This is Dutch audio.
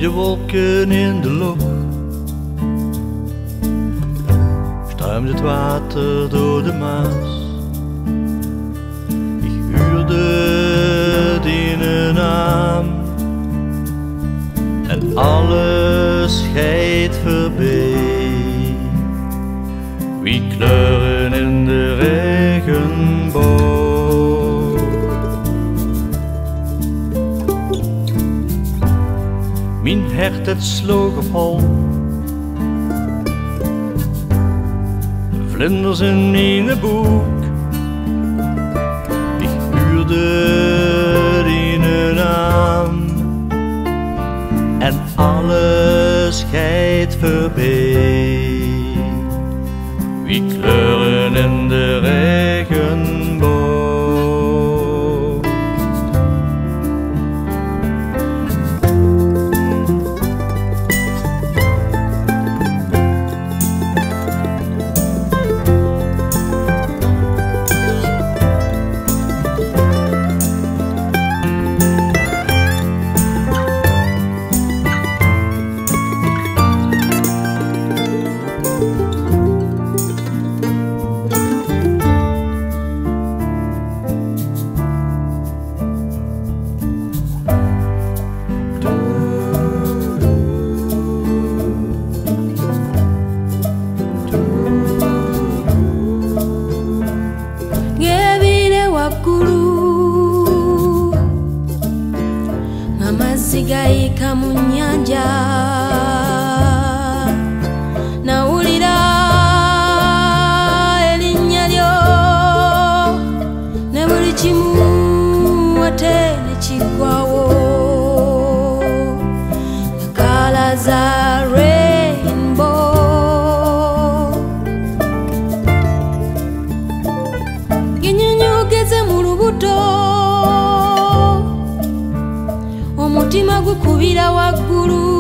zie de wolken in de lucht. Struimt het water door de Maas. Ik huurde die naam en alles scheidt voorbij. Wie kleuren in de regenboog. Mijn hart het sloeg op hol. Vlinders in mijn boek. Ik huurde die naam en alles scheidt voorbij. Wie kleuren in de regenboog. Sigayika mu nnyanja nawulira erinnya lyo ne buli kimu ate ne kiggwawo kala za rainbow ginyunyugeze mu lubuto omutima gukubira waggulu.